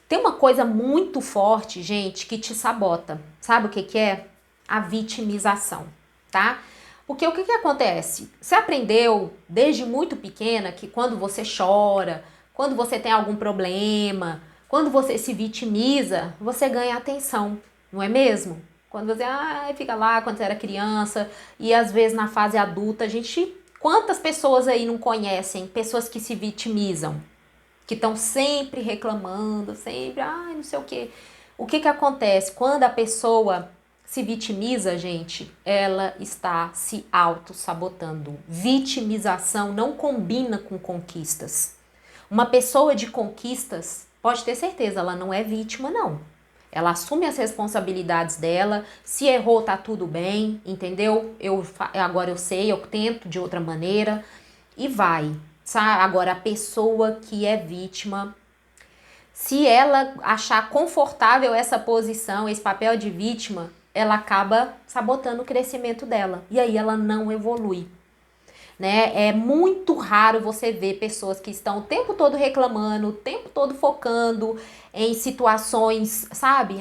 Tem uma coisa muito forte, gente, que te sabota. Sabe o que que é? A vitimização, tá? Porque o que que acontece? Você aprendeu desde muito pequena que quando você chora, quando você tem algum problema, quando você se vitimiza, você ganha atenção, não é mesmo? Quando você fica lá quando você era criança e às vezes na fase adulta, a gente, quantas pessoas aí não conhecem pessoas que se vitimizam? Que estão sempre reclamando, sempre, não sei o quê. O que que acontece? Quando a pessoa se vitimiza, gente, ela está se auto-sabotando. Vitimização não combina com conquistas. Uma pessoa de conquistas, pode ter certeza, ela não é vítima, não. Ela assume as responsabilidades dela, se errou, tá tudo bem, entendeu? Agora eu sei, eu tento de outra maneira e vai. Sabe? Agora, a pessoa que é vítima, se ela achar confortável essa posição, esse papel de vítima, ela acaba sabotando o crescimento dela. E aí ela não evolui. Né? É muito raro você ver pessoas que estão o tempo todo reclamando, o tempo todo focando em situações, sabe?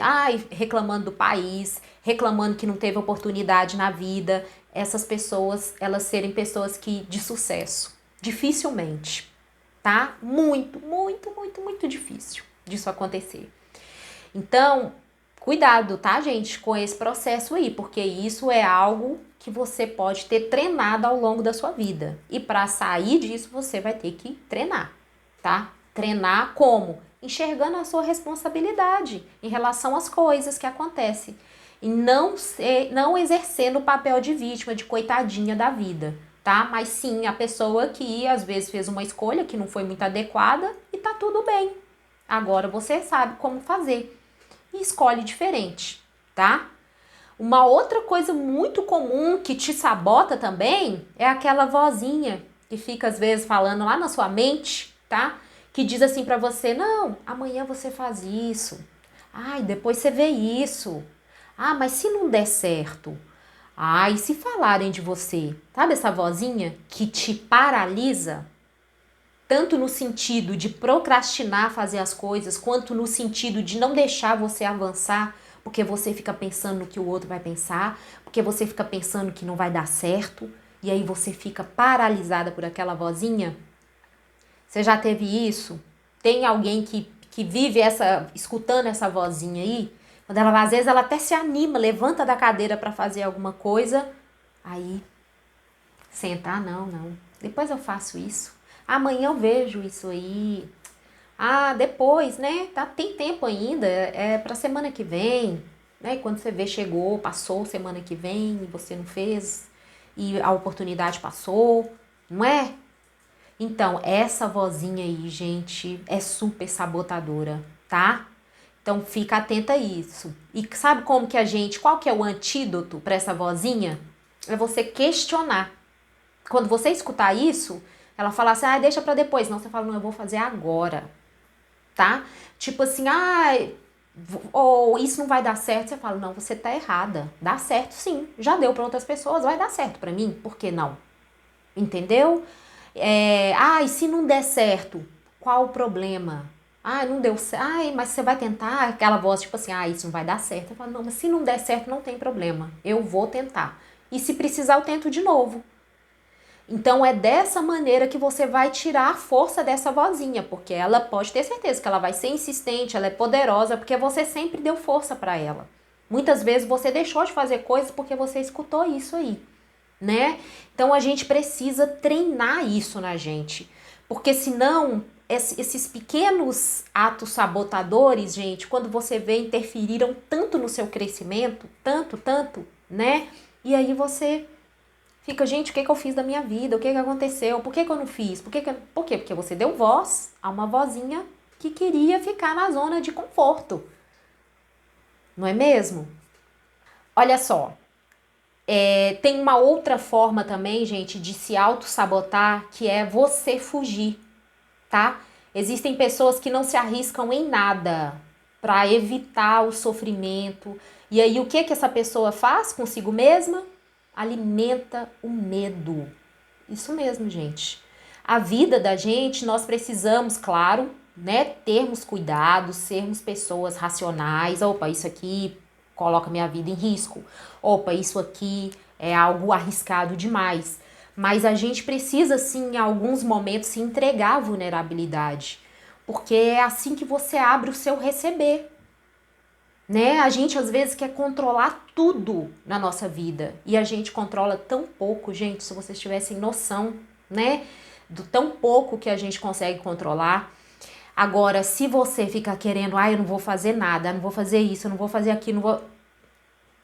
Reclamando do país, reclamando que não teve oportunidade na vida. Essas pessoas, elas serem pessoas que de sucesso. Dificilmente, tá? Muito, muito, muito, muito difícil disso acontecer. Então, cuidado, tá, gente, com esse processo aí, porque isso é algo que você pode ter treinado ao longo da sua vida. E para sair disso, você vai ter que treinar, tá? Treinar como? Enxergando a sua responsabilidade em relação às coisas que acontecem. E não exercendo o papel de vítima, de coitadinha da vida, tá? Mas sim a pessoa que às vezes fez uma escolha que não foi muito adequada e tá tudo bem. Agora você sabe como fazer e escolhe diferente, tá? Uma outra coisa muito comum que te sabota também é aquela vozinha que fica às vezes falando lá na sua mente, tá? Que diz assim pra você: "Não, amanhã você faz isso. Ai, depois você vê isso. Mas se não der certo? E se falarem de você?" Sabe essa vozinha que te paralisa? Tanto no sentido de procrastinar fazer as coisas, quanto no sentido de não deixar você avançar, porque você fica pensando no que o outro vai pensar, porque você fica pensando que não vai dar certo, e aí você fica paralisada por aquela vozinha. Você já teve isso? Tem alguém que vive escutando essa vozinha aí? Quando ela, às vezes, ela até se anima, levanta da cadeira para fazer alguma coisa, aí senta, não, não, depois eu faço isso. Amanhã eu vejo isso aí. Depois, né? Tem tempo ainda, é pra semana que vem, né? Quando você vê, chegou, passou semana que vem e você não fez, e a oportunidade passou, não é? Então, essa vozinha aí, gente, é super sabotadora, tá? Então, fica atenta a isso. E sabe como que qual que é o antídoto para essa vozinha? É você questionar. Quando você escutar isso, ela fala assim, deixa pra depois. Não, você fala, não, eu vou fazer agora, tá? Tipo assim, ou isso não vai dar certo. Você fala, não, você tá errada. Dá certo sim, já deu pra outras pessoas, vai dar certo pra mim, por que não? Entendeu? E se não der certo, qual o problema? Não deu certo. Mas você vai tentar? Aquela voz tipo assim, isso não vai dar certo. Eu falo, não, mas se não der certo, não tem problema. Eu vou tentar. E se precisar, eu tento de novo. Então é dessa maneira que você vai tirar a força dessa vozinha, porque ela pode ter certeza que ela vai ser insistente, ela é poderosa, porque você sempre deu força para ela. Muitas vezes você deixou de fazer coisas porque você escutou isso aí, né? Então a gente precisa treinar isso na gente, porque senão esses pequenos atos sabotadores, gente, quando você vê, interferiram tanto no seu crescimento, tanto, tanto, né? E aí você fica, gente, o que eu fiz da minha vida? O que aconteceu? Por que eu não fiz? Por quê? Porque você deu voz a uma vozinha que queria ficar na zona de conforto. Não é mesmo? Olha só, tem uma outra forma também, gente, de se auto-sabotar, que é você fugir, tá? Existem pessoas que não se arriscam em nada para evitar o sofrimento. E aí, o que essa pessoa faz consigo mesma? Alimenta o medo. Isso mesmo, gente. A vida da gente, nós precisamos, claro, né, termos cuidados, sermos pessoas racionais. Opa, isso aqui coloca minha vida em risco. Opa, isso aqui é algo arriscado demais. Mas a gente precisa, sim, em alguns momentos, se entregar à vulnerabilidade. Porque é assim que você abre o seu receber. Né? A gente às vezes quer controlar tudo na nossa vida e a gente controla tão pouco, gente, se vocês tivessem noção, né, do tão pouco que a gente consegue controlar. Agora, se você fica querendo, eu não vou fazer nada, eu não vou fazer isso, eu não vou fazer aquilo, não vou...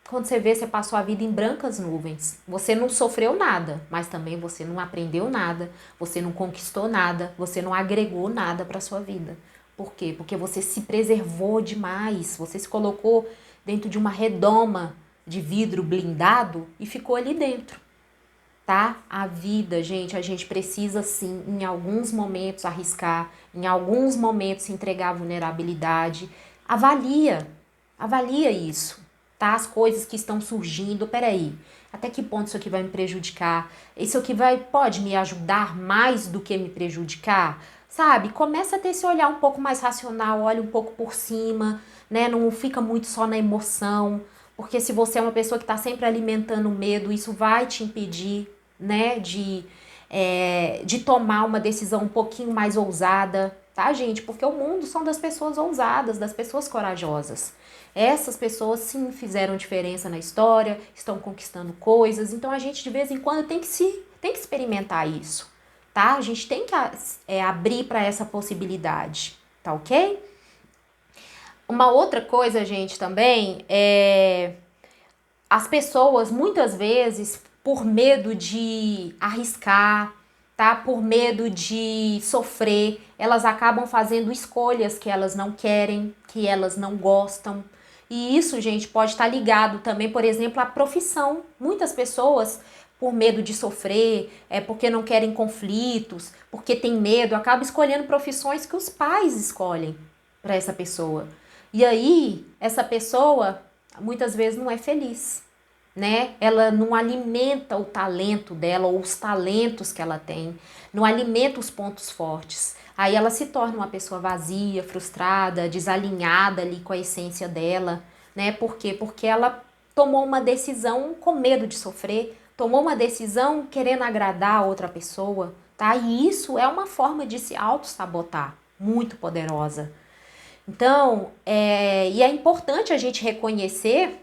Quando você vê, você passou a vida em brancas nuvens. Você não sofreu nada, mas também você não aprendeu nada, você não conquistou nada, você não agregou nada para sua vida. Por quê? Porque você se preservou demais, você se colocou dentro de uma redoma de vidro blindado e ficou ali dentro, tá? A vida, gente, a gente precisa sim, em alguns momentos arriscar, em alguns momentos se entregar à vulnerabilidade. Avalia isso, tá? As coisas que estão surgindo, peraí, até que ponto isso aqui vai me prejudicar? Isso aqui pode me ajudar mais do que me prejudicar? Sabe? Começa a ter esse olhar um pouco mais racional, olha um pouco por cima, né? Não fica muito só na emoção, porque se você é uma pessoa que está sempre alimentando medo, isso vai te impedir, né, de tomar uma decisão um pouquinho mais ousada, tá, gente? Porque o mundo são das pessoas ousadas, das pessoas corajosas. Essas pessoas sim fizeram diferença na história, estão conquistando coisas, então a gente de vez em quando tem que experimentar isso, tá? A gente tem que abrir para essa possibilidade, tá ok? Uma outra coisa, gente, também é as pessoas muitas vezes por medo de arriscar, tá? Por medo de sofrer, elas acabam fazendo escolhas que elas não querem, que elas não gostam. E isso, gente, pode estar ligado também, por exemplo, à profissão. Muitas pessoas, por medo de sofrer, porque não querem conflitos, porque tem medo, acabam escolhendo profissões que os pais escolhem para essa pessoa. E aí, essa pessoa muitas vezes não é feliz, né? Ela não alimenta o talento dela ou os talentos que ela tem, não alimenta os pontos fortes. Aí ela se torna uma pessoa vazia, frustrada, desalinhada ali com a essência dela, né? Por quê? Porque ela tomou uma decisão com medo de sofrer, tomou uma decisão querendo agradar a outra pessoa, tá? E isso é uma forma de se auto-sabotar, muito poderosa. Então, e é importante a gente reconhecer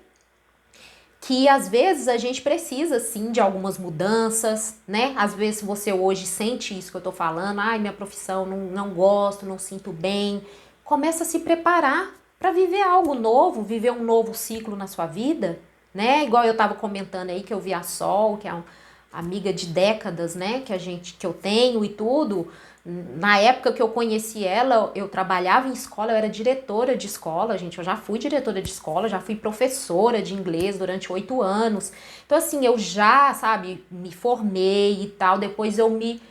que às vezes a gente precisa sim de algumas mudanças, né? Às vezes você hoje sente isso que eu tô falando, minha profissão não gosto, não sinto bem. Começa a se preparar para viver algo novo, viver um novo ciclo na sua vida, né? Igual eu tava comentando aí que eu vi a Sol, que é uma amiga de décadas, né? Que eu tenho e tudo. Na época que eu conheci ela, eu trabalhava em escola, eu era diretora de escola, gente, eu já fui diretora de escola, já fui professora de inglês durante 8 anos. Então, assim, eu já, sabe, me formei e tal, depois eu me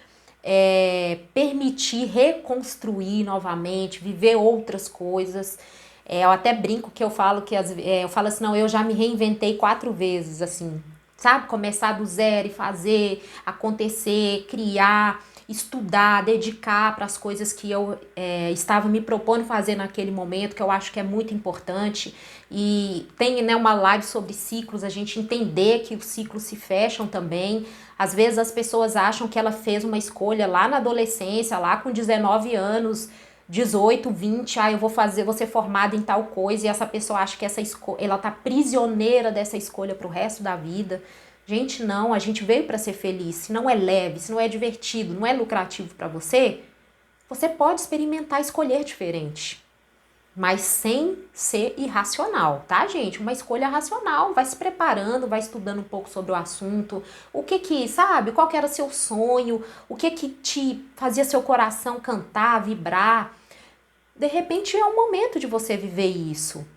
permiti reconstruir novamente, viver outras coisas. Eu até brinco que eu falo eu falo assim, não, eu já me reinventei 4 vezes, assim, sabe? Começar do zero e fazer, acontecer, criar, estudar, dedicar para as coisas que eu estava me propondo fazer naquele momento, que eu acho que é muito importante. E tem, né, uma live sobre ciclos, a gente entender que os ciclos se fecham também. Às vezes as pessoas acham que ela fez uma escolha lá na adolescência, lá com 19 anos, 18, 20, eu vou ser formada em tal coisa, e essa pessoa acha que ela tá prisioneira dessa escolha pro resto da vida. Gente, não, a gente veio para ser feliz. Se não é leve, se não é divertido, não é lucrativo para você, você pode experimentar escolher diferente, mas sem ser irracional, tá, gente? Uma escolha racional, vai se preparando, vai estudando um pouco sobre o assunto, sabe, qual que era seu sonho, o que te fazia seu coração cantar, vibrar. De repente é o momento de você viver isso,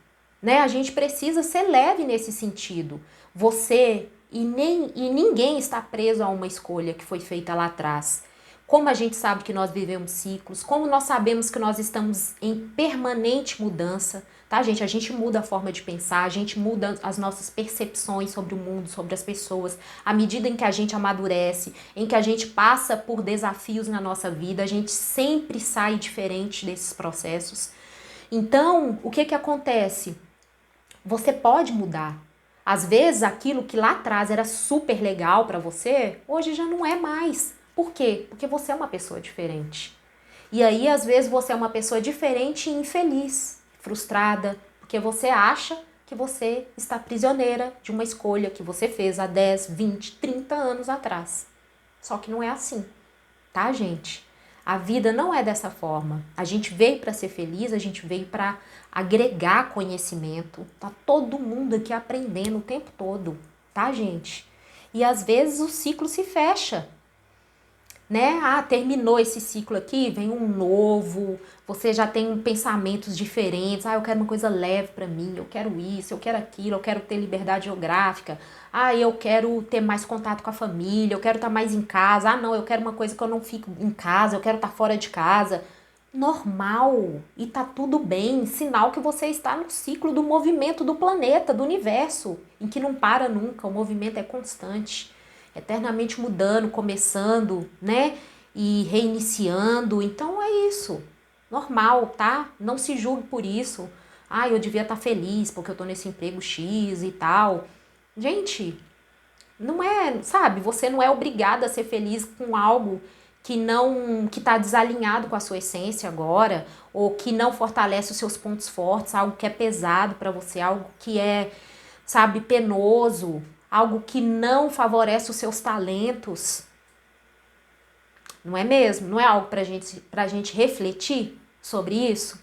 né? A gente precisa ser leve nesse sentido. Você e ninguém está preso a uma escolha que foi feita lá atrás. Como a gente sabe que nós vivemos ciclos, como nós sabemos que nós estamos em permanente mudança, tá, gente? A gente muda a forma de pensar, a gente muda as nossas percepções sobre o mundo, sobre as pessoas, à medida em que a gente amadurece, em que a gente passa por desafios na nossa vida, a gente sempre sai diferente desses processos. Então, o que que acontece? Você pode mudar. Às vezes, aquilo que lá atrás era super legal para você, hoje já não é mais. Por quê? Porque você é uma pessoa diferente. E aí, às vezes, você é uma pessoa diferente e infeliz, frustrada, porque você acha que você está prisioneira de uma escolha que você fez há 10, 20, 30 anos atrás. Só que não é assim, tá, gente? A vida não é dessa forma. A gente veio para ser feliz, a gente veio para agregar conhecimento. Tá todo mundo aqui aprendendo o tempo todo, tá, gente? E às vezes o ciclo se fecha, né? Ah, terminou esse ciclo aqui, vem um novo, você já tem pensamentos diferentes. Ah, eu quero uma coisa leve para mim, eu quero isso, eu quero aquilo, eu quero ter liberdade geográfica. Ah, eu quero ter mais contato com a família, eu quero estar mais em casa. Ah, não, eu quero uma coisa que eu não fico em casa, eu quero estar fora de casa. Normal, e tá tudo bem, sinal que você está no ciclo do movimento do planeta, do universo, em que não para nunca, o movimento é constante, eternamente mudando, começando, né? E reiniciando. Então é isso. Normal, tá? Não se julgue por isso. Ah, eu devia estar feliz porque eu tô nesse emprego X e tal. Gente, não é, sabe? Você não é obrigada a ser feliz com algo que está desalinhado com a sua essência agora, ou que não fortalece os seus pontos fortes, algo que é pesado para você, algo que é, sabe, penoso, algo que não favorece os seus talentos. Não é mesmo? Não é algo pra gente refletir sobre isso?